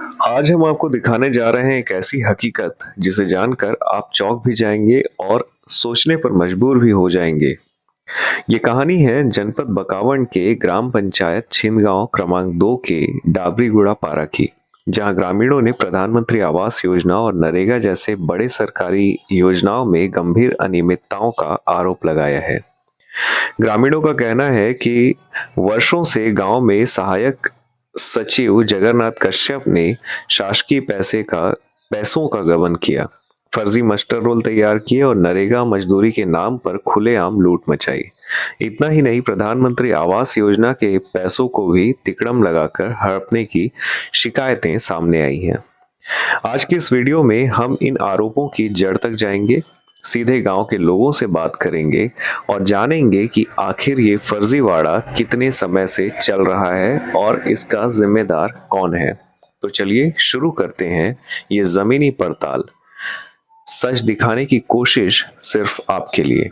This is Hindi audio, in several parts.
आज हम आपको दिखाने जा रहे हैं एक ऐसी हकीकत जिसे जानकर आप चौंक भी जाएंगे और सोचने पर मजबूर भी हो जाएंगे। ये कहानी है जनपद बकावंड के ग्राम पंचायत छिंदगांव क्रमांक 2 के डाबरीगुड़ा पारा की, जहां ग्रामीणों ने प्रधानमंत्री आवास योजना और नरेगा जैसे बड़े सरकारी योजनाओं में गंभीर अनियमितताओं का आरोप लगाया है। ग्रामीणों का कहना है कि वर्षों से गांव में सहायक सचिव जगन्नाथ कश्यप ने शासकीय पैसों का गबन किया, फर्जी मास्टर रोल तैयार किए और नरेगा मजदूरी के नाम पर खुलेआम लूट मचाई। इतना ही नहीं, प्रधानमंत्री आवास योजना के पैसों को भी तिकड़म लगाकर हड़पने की शिकायतें सामने आई हैं। आज की इस वीडियो में हम इन आरोपों की जड़ तक जाएंगे, सीधे गांव के लोगों से बात करेंगे और जानेंगे कि आखिर ये फर्जीवाड़ा कितने समय से चल रहा है और इसका जिम्मेदार कौन है। तो चलिए शुरू करते हैं ये जमीनी पड़ताल, सच दिखाने की कोशिश सिर्फ आपके लिए।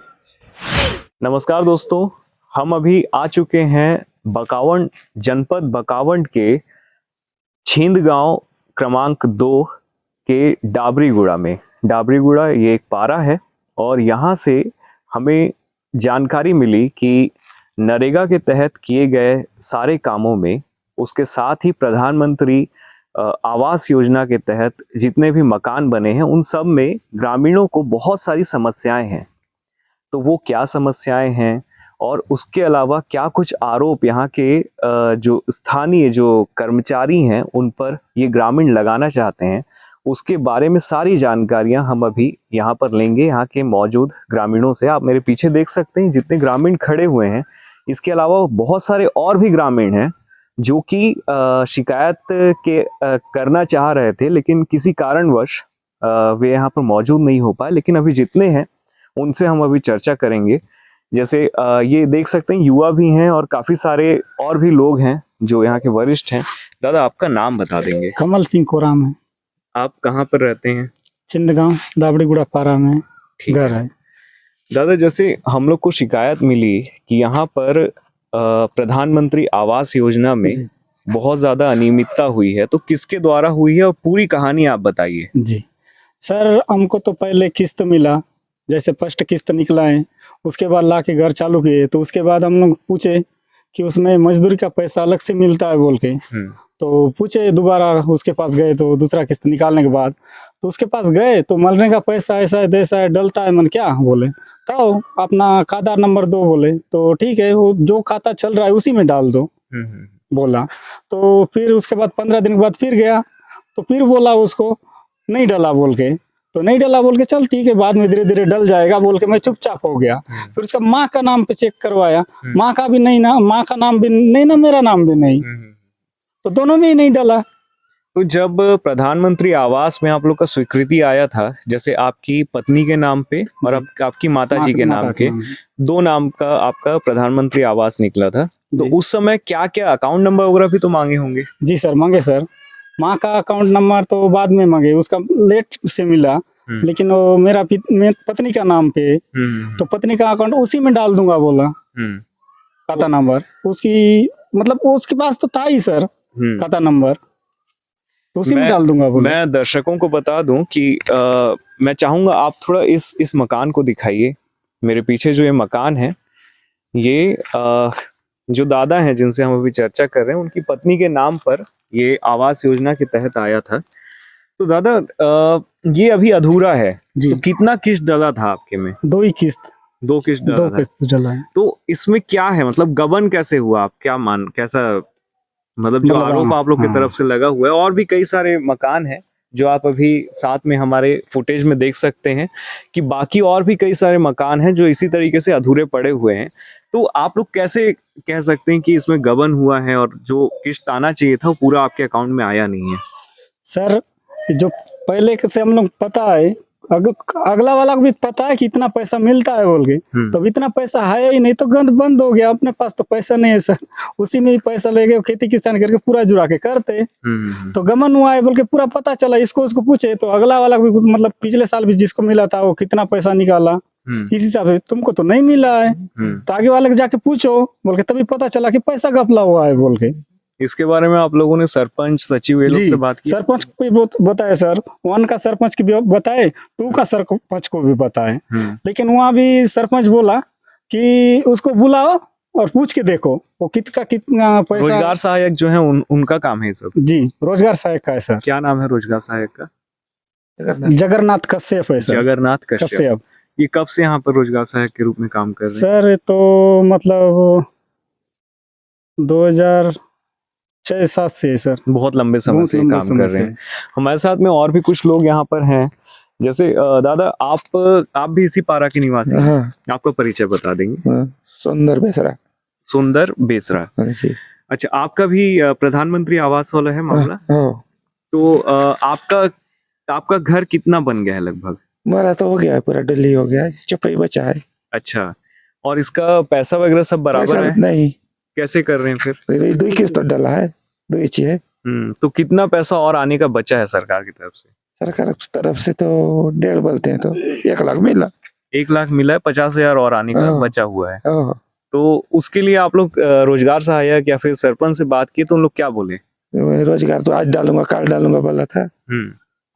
नमस्कार दोस्तों, हम अभी आ चुके हैं बकावंड जनपद बकावंड के छिंदगांव क्रमांक 2 के डाबरीगुड़ा में। डाबरीगुड़ा ये एक पारा है और यहाँ से हमें जानकारी मिली कि नरेगा के तहत किए गए सारे कामों में, उसके साथ ही प्रधानमंत्री आवास योजना के तहत जितने भी मकान बने हैं उन सब में ग्रामीणों को बहुत सारी समस्याएं हैं। तो वो क्या समस्याएं हैं और उसके अलावा क्या कुछ आरोप यहाँ के जो स्थानीय जो कर्मचारी हैं उन पर ये ग्रामीण लगाना चाहते हैं, उसके बारे में सारी जानकारियां हम अभी यहाँ पर लेंगे यहाँ के मौजूद ग्रामीणों से। आप मेरे पीछे देख सकते हैं जितने ग्रामीण खड़े हुए हैं। इसके अलावा बहुत सारे और भी ग्रामीण हैं जो कि शिकायत करना चाह रहे थे, लेकिन किसी कारणवश वे यहाँ पर मौजूद नहीं हो पाए। लेकिन अभी जितने हैं उनसे हम अभी चर्चा करेंगे। जैसे ये देख सकते हैं युवा भी हैं और काफी सारे और भी लोग हैं जो यहाँ के वरिष्ठ हैं। दादा, आपका नाम बता देंगे? कमल सिंह कोराम है। आप कहाँ पर रहते हैं? छिंदगांव डाबरीगुड़ा पारा में घर है। दादा, जैसे हम लोग को शिकायत मिली कि यहाँ पर प्रधानमंत्री आवास योजना में बहुत ज्यादा अनियमितता हुई है, तो किसके द्वारा हुई है और पूरी कहानी आप बताइए। जी सर, हमको तो पहले किस्त मिला, जैसे फर्स्ट किस्त निकला है, उसके बाद ला के घर चालू किए। तो उसके बाद हम लोग पूछे कि उसमें मजदूरी का पैसा अलग से मिलता है बोल के, तो पूछे दोबारा उसके पास गए तो दूसरा किस्त निकालने के बाद तो उसके पास गए तो मरने का पैसा ऐसा है जैसा है डलता है। मन क्या बोले तो अपना खाता नंबर दो बोले, तो ठीक है वो जो खाता चल रहा है उसी में डाल दो बोला। तो फिर उसके बाद 15 दिन के बाद फिर गया तो फिर बोला उसको नहीं डला बोल के, तो नहीं डला बोल के चल ठीक है बाद में धीरे धीरे डल जाएगा बोल के मैं चुपचाप हो गया। फिर उसका माँ का नाम पे चेक करवाया, माँ का भी नहीं ना, माँ का नाम भी नहीं ना, मेरा नाम भी नहीं, तो दोनों में ही नहीं डला। तो जब प्रधानमंत्री आवास में आप लोग का स्वीकृति आया था, जैसे आपकी पत्नी के नाम पे और आपकी माता जी के नाम के, दो नाम का आपका प्रधानमंत्री आवास निकला था, तो उस समय क्या क्या अकाउंट नंबर वगैरह भी तो मांगे होंगे? जी सर, मांगे सर। माँ का अकाउंट नंबर तो बाद में मांगे, उसका लेट से मिला, लेकिन वो मेरा पत्नी का नाम पे, तो पत्नी का अकाउंट उसी में डाल दूंगा बोला। खाता नंबर उसकी मतलब उसके पास तो था ही सर खाता नंबर, तो उसी में डाल दूंगा बोला। मैं दर्शकों को बता दूं कि मैं चाहूंगा आप थोड़ा इस मकान को दिखाइए। मेरे पीछे जो ये मकान है, ये जो दादा हैं जिनसे हम अभी चर्चा कर रहे हैं, उनकी पत्नी के नाम पर ये आवास योजना के तहत आया था। तो दादा, ये अभी अधूरा है, तो कितना किस्त डला था आपके में? दो ही किस्त। दो किस्त डला है। तो इसमें क्या है, मतलब गबन कैसे हुआ? आप क्या कैसा मतलब जो आरोप आप लोग की तरफ से लगा हुआ है? और भी कई सारे मकान हैं जो आप अभी साथ में हमारे फुटेज में देख सकते हैं कि बाकी और भी कई सारे मकान हैं जो इसी तरीके से अधूरे पड़े हुए हैं। तो आप लोग कैसे कह सकते हैं कि इसमें गबन हुआ है और जो किस्त आना चाहिए था वो पूरा आपके अकाउंट में आया नहीं है? सर, जो पहले से हम लोग पता है, अगला वाला को भी पता है कि इतना पैसा मिलता है बोल के, तो इतना पैसा है ही नहीं, तो गंद बंद हो गया। अपने पास तो पैसा नहीं है सर, उसी में ही पैसा ले गए, खेती किसान करके पूरा जुड़ा के करते। तो गमन हुआ है बोल के पूरा पता चला, इसको उसको पूछे तो अगला वाला भी मतलब पिछले साल भी जिसको मिला था वो कितना पैसा निकाला, इस हिसाब से तुमको तो नहीं मिला है, तो आगे वाले को जाके पूछो बोल के, तभी पता चला कि पैसा घपला हुआ है बोल के। इसके बारे में आप लोगों ने सरपंच सचिव ये लोग जी से बात की? सरपंच को भी बताए सर, 1 का सरपंच की भी बताए, 2 का सरपंच को भी बताए, लेकिन वहाँ भी सरपंच बोला कि उसको बुलाओ और पूछ के देखो वो कितना पैसा। रोजगार सहायक जो है उनका काम है ये सब। जी रोजगार सहायक का है सर। क्या नाम है रोजगार सहायक का? जगन्नाथ कश्यप है सर। जगन्नाथ कश्यप। कश्यप। ये कब से यहाँ पर रोजगार सहायक के रूप में काम कर रहे हैं? सर ये तो मतलब 2006-7 से है सर। बहुत लंबे समय बहुत से लंबा काम समय कर रहे से। हैं। हमारे साथ में और भी कुछ लोग यहाँ पर हैं, जैसे दादा आप भी इसी पारा के निवासी हैं? हाँ, आपका परिचय बता देंगे? हाँ, सुंदर बेसरा। सुंदर बेसरा। हाँ जी। अच्छा, आपका भी प्रधानमंत्री आवास वाला है मामला? हाँ, तो आपका घर कितना बन गया है लगभग? मेरा तो हो गया है, पूरा दिल्ली हो गया है, चुपड़ी बचा है। अच्छा, और इसका पैसा वगैरह सब बराबर पैसा है? नहीं, कैसे कर रहे हैं फिर? 2 किस्त डाला है, 2 ही है। तो कितना पैसा और आने का बचा है सरकार की तरफ से? सरकार की तरफ से तो 1.5 बोलते हैं, तो 1 लाख मिला। 1 लाख मिला है, 50,000 और आने का हाँ। बचा हुआ है। हाँ, तो उसके लिए आप लोग रोजगार सहायक या फिर सरपंच से बात किए तो उन लोग क्या बोले? तो रोजगार तो आज डालूंगा, कल डालूंगा बोला था,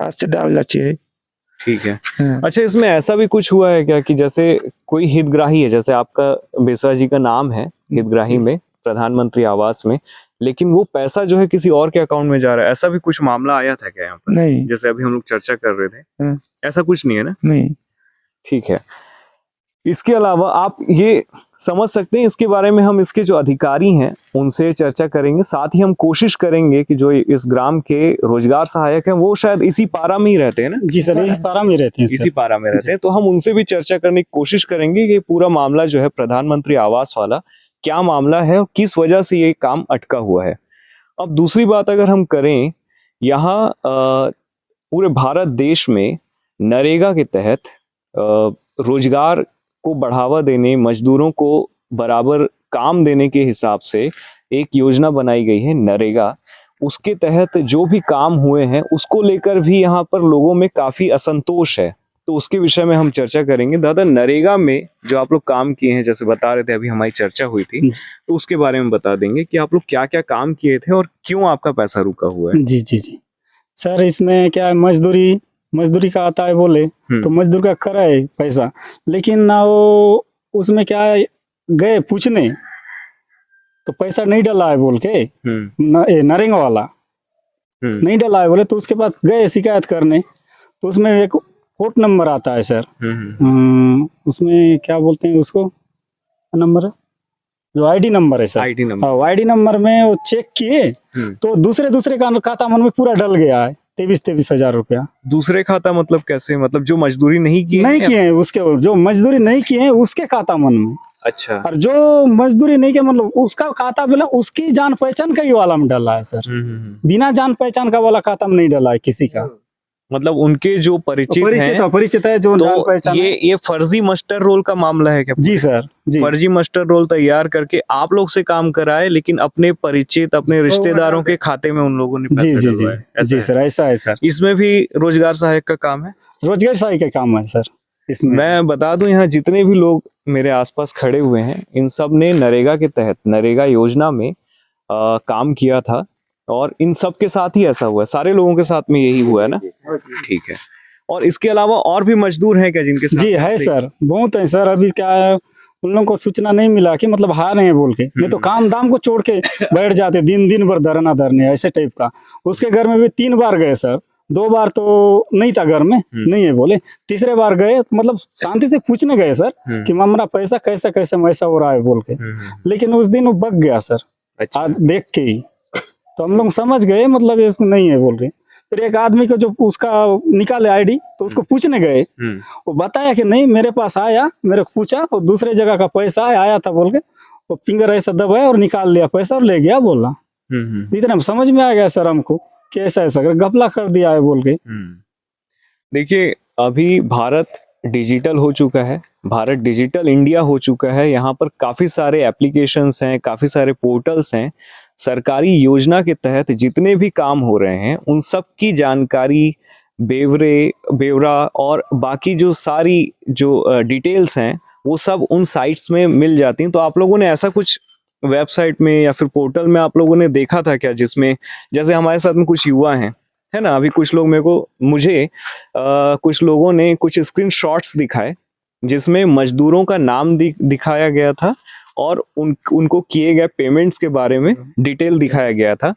आज से डालना चाहिए। ठीक है। हाँ, अच्छा, इसमें ऐसा भी कुछ हुआ है क्या कि जैसे कोई हितग्राही है, जैसे आपका बेसरा जी का नाम है हितग्राही में प्रधानमंत्री आवास में, लेकिन वो पैसा जो है किसी और के अकाउंट में जा रहा है, ऐसा भी कुछ मामला आया था क्या यहाँ पर? नहीं, जैसे अभी हम लोग चर्चा कर रहे थे, हाँ। ऐसा कुछ नहीं है ना? नहीं। ठीक है। इसके अलावा आप ये समझ सकते हैं, इसके बारे में हम इसके जो अधिकारी हैं उनसे चर्चा करेंगे, साथ ही हम कोशिश करेंगे कि जो इस ग्राम के रोजगार सहायक हैं वो शायद इसी पारा में ही रहते हैं ना? जी सर इसी पारा में रहते हैं सर। इसी पारा में रहते हैं, तो हम उनसे भी चर्चा करने की कोशिश करेंगे कि पूरा मामला जो है प्रधानमंत्री आवास वाला क्या मामला है और किस वजह से ये काम अटका हुआ है। अब दूसरी बात अगर हम करें, यहाँ पूरे भारत देश में नरेगा के तहत रोजगार को बढ़ावा देने, मजदूरों को बराबर काम देने के हिसाब से एक योजना बनाई गई है नरेगा। उसके तहत जो भी काम हुए हैं उसको लेकर भी यहाँ पर लोगों में काफी असंतोष है, तो उसके विषय में हम चर्चा करेंगे। दादा, नरेगा में जो आप लोग काम किए हैं, जैसे बता रहे थे अभी हमारी चर्चा हुई थी, तो उसके बारे में बता देंगे कि आप लोग क्या क्या काम किए थे और क्यों आपका पैसा रुका हुआ है? जी जी जी सर, इसमें क्या है, मजदूरी का आता है बोले तो मजदूर का खरा है पैसा, लेकिन ना वो उसमें क्या है, गए पूछने तो पैसा नहीं डला है बोल के, नरेगा वाला नहीं डला है बोले, तो उसके पास गए शिकायत करने, तो उसमें एक कोड नंबर आता है सर, उसमें क्या बोलते हैं उसको, नंबर है जो आईडी नंबर है सर, आईडी नंबर। हाँ आईडी नंबर में वो चेक किए तो दूसरे का खाता मन में पूरा डल गया है, 23 हजार रुपया। दूसरे खाता मतलब कैसे? मतलब जो मजदूरी नहीं किए हैं उसके, जो मजदूरी नहीं किए हैं उसके खाता मन में। अच्छा। और जो मजदूरी नहीं किया मतलब उसका खाता बोला उसकी जान पहचान का ही वाला में डला है सर, बिना जान पहचान का वाला खाता में नहीं डला है किसी का। मतलब उनके जो परिचित है जो तो जान पहचान ये फर्जी मास्टर रोल का मामला है क्या? जी सर जी। फर्जी मास्टर रोल तैयार करके आप लोग से काम कराए, लेकिन अपने परिचित, अपने रिश्तेदारों के खाते में उन लोगों ने पैसे डलवाए। जी सर, ऐसा है सर। इसमें भी रोजगार सहायक का काम है? रोजगार सहायक का काम है सर इसमें। मैं बता दूं, यहाँ जितने भी लोग मेरे आसपास खड़े हुए हैं, इन सब ने नरेगा के तहत, नरेगा योजना में काम किया था, और इन सब के साथ ही ऐसा हुआ है, सारे लोगों के साथ में यही हुआ है ना? ठीक है। और इसके अलावा और भी मजदूर हैं क्या जिनके साथ? जी है सर, बहुत है सर। अभी क्या है, उन लोगों को सूचना नहीं मिला कि मतलब हार हैं बोल के, नहीं तो काम दाम को छोड़ के बैठ जाते, दिन भर धरना धरने ऐसे टाइप का। उसके घर में भी 3 बार गए सर, 2 बार तो नहीं था घर में, नहीं है बोले, तीसरे बार गए तो मतलब शांति से पूछने गए सर कि हमारा पैसा कैसे कैसे वैसा हो रहा है बोल के, लेकिन उस दिन वो बग गया सर। अच्छा। देख के ही तो हम लोग समझ गए मतलब ये नहीं है बोल के। फिर एक आदमी को जो उसका निकाले आईडी, तो उसको पूछने गए, वो बताया कि नहीं मेरे पास आया, मेरे को पूछा और दूसरे जगह का पैसा आया था बोल के, वो फिंगर ऐसा दबाया और निकाल लिया पैसा और ले गया बोला। इतना समझ में आ गया सर हमको कि ऐसा घपला कर दिया है बोल के। देखिए, अभी भारत डिजिटल हो चुका है, भारत डिजिटल इंडिया हो चुका है। यहाँ पर काफी सारे एप्लीकेशंस हैं, काफी सारे पोर्टल्स हैं। सरकारी योजना के तहत जितने भी काम हो रहे हैं उन सब की जानकारी, ब्यौरा और बाकी जो सारी जो डिटेल्स हैं वो सब उन साइट्स में मिल जाती हैं। तो आप लोगों ने ऐसा कुछ वेबसाइट में या फिर पोर्टल में आप लोगों ने देखा था क्या, जिसमें जैसे हमारे साथ में कुछ युवा हैं, है ना, अभी कुछ लोग मुझे कुछ लोगों ने कुछ स्क्रीनशॉट्स दिखाए जिसमें मजदूरों का नाम दिखाया गया था और उनको किए गए पेमेंट्स के बारे में डिटेल दिखाया गया था,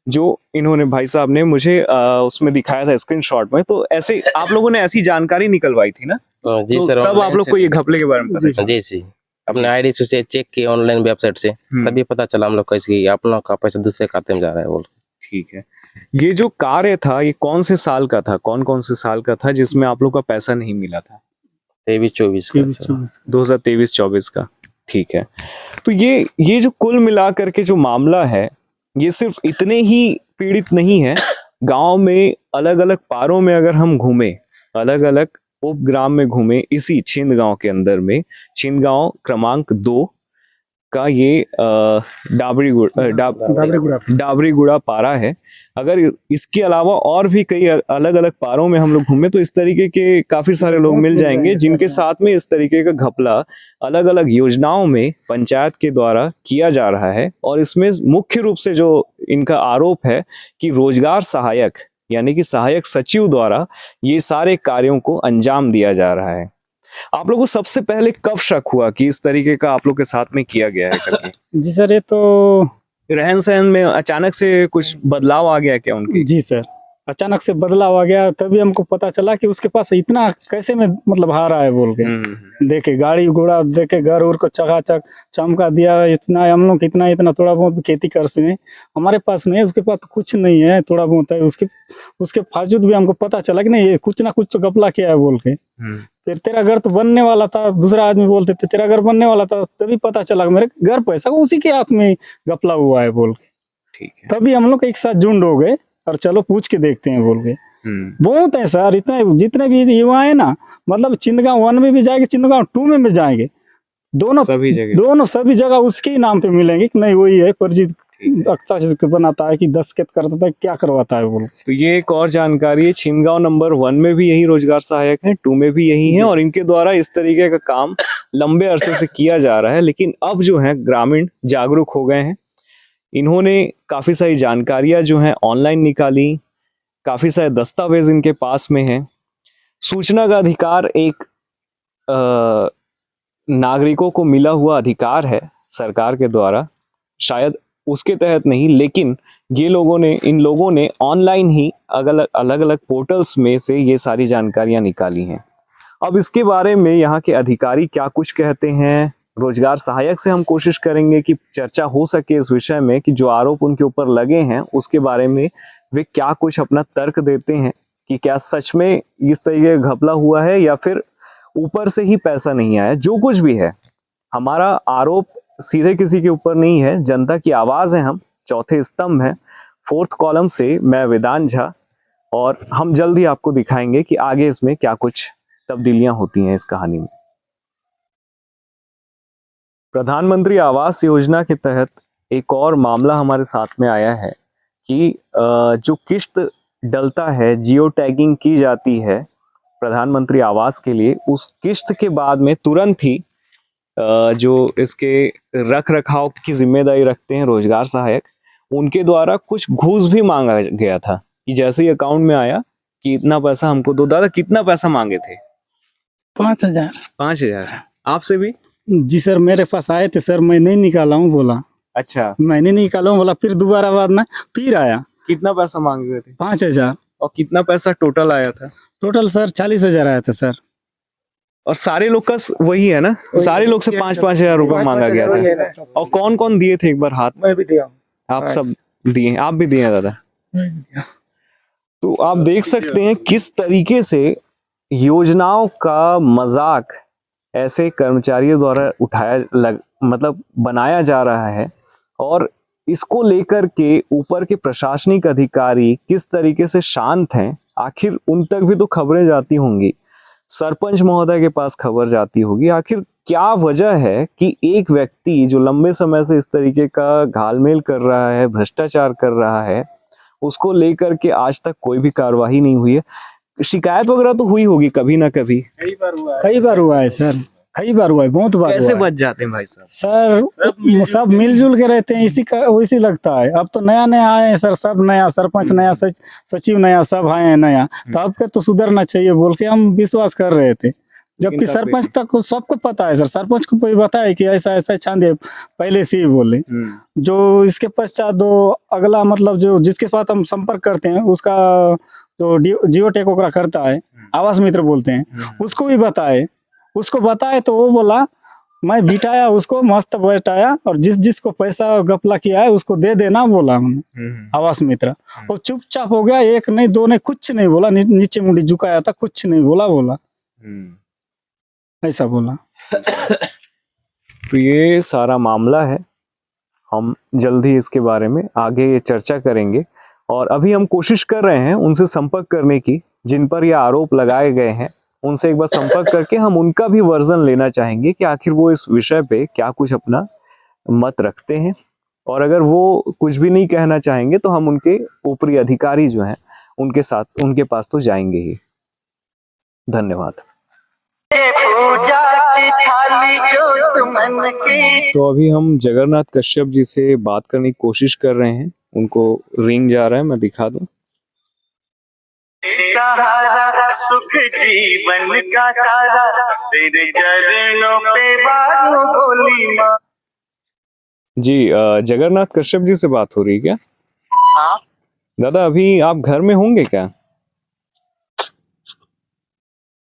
जो इन्होंने भाई साहब ने मुझे उसमें दिखाया था स्क्रीनशॉट में। तो ऐसे आप लोगों ने ऐसी जानकारी निकलवाई थी ना? जी तो सर, तब आप लोग को ये घपले के बारे में पता चला? जी अपने आईडी से चेक किए ऑनलाइन वेबसाइट से, तभी पता चला हम लोग कैसे आप लोग का पैसा दूसरे खाते में जा रहा है बोल। ठीक है, ये जो कार्य था ये कौन से साल का था, कौन से साल का था जिसमें आप लोग का पैसा नहीं मिला था? 23-24 का सर। 2023-24 का। ठीक है, तो ये जो कुल मिलाकर के जो मामला है, ये सिर्फ इतने ही पीड़ित नहीं है। गांव में अलग अलग पारों में अगर हम घूमे, अलग अलग उपग्राम में घूमे, इसी छिंद गांव के अंदर में, छिंद गांव क्रमांक 2 का ये डाबरीगुड़ा पारा है। अगर इसके अलावा और भी कई अलग अलग पारों में हम लोग घूमे तो इस तरीके के काफी सारे लोग मिल जाएंगे जिनके साथ में इस तरीके का घपला अलग अलग योजनाओं में पंचायत के द्वारा किया जा रहा है। और इसमें मुख्य रूप से जो इनका आरोप है कि रोजगार सहायक यानी कि सहायक सचिव द्वारा ये सारे कार्यों को अंजाम दिया जा रहा है। आप लोगों को सबसे पहले कब शक हुआ कि इस तरीके का आप लोग के साथ में किया गया है करके? जी सर, ये तो रहन सहन में अचानक से कुछ बदलाव आ गया क्या उनके? जी सर, अचानक से बदलाव आ गया, तभी हमको पता चला कि उसके पास इतना कैसे में मतलब हारा है बोल के। देखे गाड़ी घोड़ा देखे, घर उर को चकाचक चमका दिया, इतना हम लोग इतना थोड़ा बहुत खेती कर सके, हमारे पास नहीं है, उसके पास तो कुछ नहीं है, थोड़ा बहुत है। उसके बावजूद भी हमको पता चला कि नहीं ये कुछ ना कुछ तो घपला किया है बोल के। फिर तेरा घर तो बनने वाला था, दूसरा आदमी बोलते थे तेरा घर बनने वाला था, तभी पता चला मेरे घर पैसा उसी के हाथ में घपला हुआ है बोल के। ठीक है, तभी हम लोग एक साथ झुंड हो गए और चलो पूछ के देखते हैं बोल के। बहुत है सर, इतने जितने भी युवा है ना, मतलब चिंदगांव 1 में भी जाएंगे, चिंदगांव 2 में भी जाएंगे, दोनों सभी जगह उसके ही नाम पे मिलेंगे कि नहीं वही है, फर्जी अक्ता बनाता है कि दस्तखत करता था, क्या करवाता है बोल। तो ये एक और जानकारी है, छिंदगांव नंबर 1 में भी यही रोजगार सहायक है, 2 में भी यही है और इनके द्वारा इस तरीके का काम लंबे अरसे से किया जा रहा है। लेकिन अब जो है ग्रामीण जागरूक हो गए हैं, इन्होंने काफी सारी जानकारियां जो है ऑनलाइन निकाली, काफी सारे दस्तावेज इनके पास में हैं। सूचना का अधिकार एक नागरिकों को मिला हुआ अधिकार है सरकार के द्वारा, शायद उसके तहत नहीं, लेकिन इन लोगों ने ऑनलाइन ही अलग अलग पोर्टल्स में से ये सारी जानकारियां निकाली हैं। अब इसके बारे में यहाँ के अधिकारी क्या कुछ कहते हैं, रोजगार सहायक से हम कोशिश करेंगे कि चर्चा हो सके इस विषय में कि जो आरोप उनके ऊपर लगे हैं उसके बारे में वे क्या कुछ अपना तर्क देते हैं कि क्या सच में इस तरीके का घपला हुआ है या फिर ऊपर से ही पैसा नहीं आया। जो कुछ भी है, हमारा आरोप सीधे किसी के ऊपर नहीं है, जनता की आवाज है, हम चौथे स्तंभ है, 4th कॉलम से मैं वेदांत झा, और हम जल्द ही आपको दिखाएंगे कि आगे इसमें क्या कुछ तब्दीलियां होती हैं इस कहानी में। प्रधानमंत्री आवास योजना के तहत एक और मामला हमारे साथ में आया है कि जो किस्त डलता है, जियो टैगिंग की जाती है प्रधानमंत्री आवास के लिए, उस किस्त के बाद में तुरंत ही जो इसके रख रखाव की जिम्मेदारी रखते हैं रोजगार सहायक, उनके द्वारा कुछ घूस भी मांगा गया था कि जैसे ही अकाउंट में आया कि इतना पैसा हमको दो। दादा कितना पैसा मांगे थे? 5,000। 5,000 आपसे भी? जी सर, मेरे पास आए थे सर, मैं नहीं निकाला हूँ बोला। अच्छा, मैंने नहीं निकाला हूँ बोला, फिर दोबारा बाद में फिर आया। कितना पैसा मांग रहे थे? 5,000। और कितना पैसा टोटल आया था? टोटल सर 40,000 आया था सर। और सारे लोग का वही है ना, सारे लोग से 5-5 हजार रुपए मांगा गया था। और कौन कौन दिए थे एक बार हाथ? मैं भी दिया। आप सब दिए? आप भी दिए दादा? तो आप देख सकते हैं किस तरीके से योजनाओं का मजाक ऐसे कर्मचारियों द्वारा मतलब बनाया जा रहा है, और इसको लेकर के ऊपर के प्रशासनिक अधिकारी किस तरीके से शांत हैं। आखिर उन तक भी तो खबरें जाती होंगी, सरपंच महोदय के पास खबर जाती होगी। आखिर क्या वजह है कि एक व्यक्ति जो लंबे समय से इस तरीके का घालमेल कर रहा है, भ्रष्टाचार कर रहा है, उसको लेकर के आज तक कोई भी कार्रवाई नहीं हुई है? शिकायत वगैरह तो हुई होगी कभी ना कभी। कई बार हुआ है सर। कई बार हुआ है, बहुत बार कैसे हुआ है। बच जाते हैं भाई साहब? सर सब मिलजुल के रहते हैं, इसी का वैसे लगता है। अब तो नया नया आए हैं सर, सब नया, सरपंच नया, सचिव नया, सब आए हैं नया, तो आपके तो सुधरना चाहिए बोल के हम विश्वास कर रहे थे। जबकि लेकिन सरपंच तक को सबको पता है सर, सरपंच को कोई बताए कि ऐसा ऐसा चांदे पहले से ही बोले। जो इसके पश्चात दो अगला मतलब जो जिसके साथ हम संपर्क करते हैं उसका जो जियो टेक वगैरह करता है, आवास मित्र बोलते हैं, उसको भी बताए। उसको बताए तो वो बोला मैं बिठाया उसको, मस्त बैठाया, और जिस जिसको पैसा गपला किया है उसको दे देना बोला हमने, आवास मित्र। वो चुपचाप हो गया, एक नहीं दो नहीं, कुछ नहीं बोला, नीचे मुंडी झुकाया था, कुछ नहीं बोला ऐसा बोला। तो ये सारा मामला है, हम जल्द ही इसके बारे में आगे चर्चा करेंगे। और अभी हम कोशिश कर रहे हैं उनसे संपर्क करने की, जिन पर ये आरोप लगाए गए हैं। उनसे एक बार संपर्क करके हम उनका भी वर्जन लेना चाहेंगे कि आखिर वो इस विषय पे क्या कुछ अपना मत रखते हैं। और अगर वो कुछ भी नहीं कहना चाहेंगे तो हम उनके ऊपरी अधिकारी जो हैं उनके साथ, उनके पास तो जाएंगे ही। धन्यवाद। तो अभी हम जगन्नाथ कश्यप जी से बात करने की कोशिश कर रहे हैं, उनको रिंग जा रहा है, मैं दिखा दूं। सहारा सुख जीवन का सारा तेरे चरणों पे बारू बोली माँ। जी जगन्नाथ कश्यप जी से बात हो रही है क्या? हाँ दादा अभी आप घर में होंगे क्या?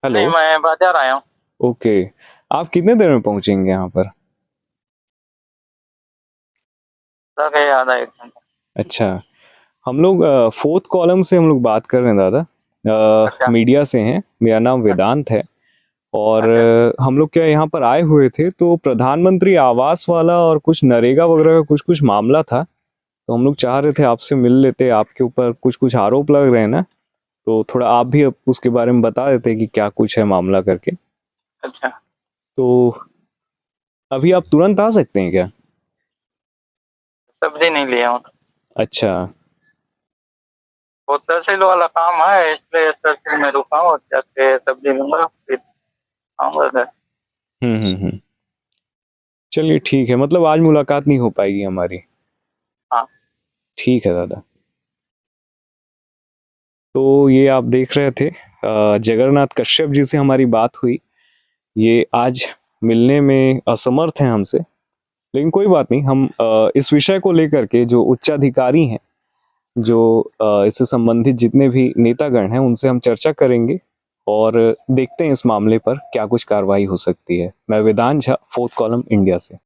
हेलो। नहीं, मैं बाजार आया हूँ। ओके, आप कितने देर में पहुंचेंगे यहाँ पर? लगे आधा एक घंटा। अच्छा, हम लोग फोर्थ कॉलम से हम लोग बात कर रहे हैं दादा। अच्छा। मीडिया से हैं, मेरा नाम वेदांत है। और हम लोग क्या यहाँ पर आए हुए थे तो प्रधानमंत्री आवास वाला और कुछ नरेगा वगैरह का कुछ मामला था, तो हम लोग चाह रहे थे आपसे मिल लेते। आपके ऊपर कुछ आरोप लग रहे हैं ना, तो थोड़ा आप भी उसके बारे में बता देते कि क्या कुछ है मामला करके। अच्छा, तो अभी आप तुरंत आ सकते हैं क्या? सब्जी नहीं लिया हूँ। अच्छा, वो तहसील वाला काम है, इसलिए तहसील में रुका हूँ, जाके सब्जी लूंगा फिर आऊंगा घर। हम्म। चलिए ठीक है, मतलब आज मुलाकात नहीं हो पाएगी हमारी। हाँ। ठीक है दादा। तो ये आप देख रहे थे जगन्नाथ कश्यप जी से हमारी बात हुई। ये आज मिलने में असमर्थ हैं हमसे, लेकिन कोई बात नहीं। हम इस विषय को लेकर के जो उच्चाधिकारी हैं, जो इससे संबंधित जितने भी नेतागण हैं, उनसे हम चर्चा करेंगे और देखते हैं इस मामले पर क्या कुछ कार्रवाई हो सकती है। मैं वेदांत झा, फोर्थ कॉलम इंडिया से।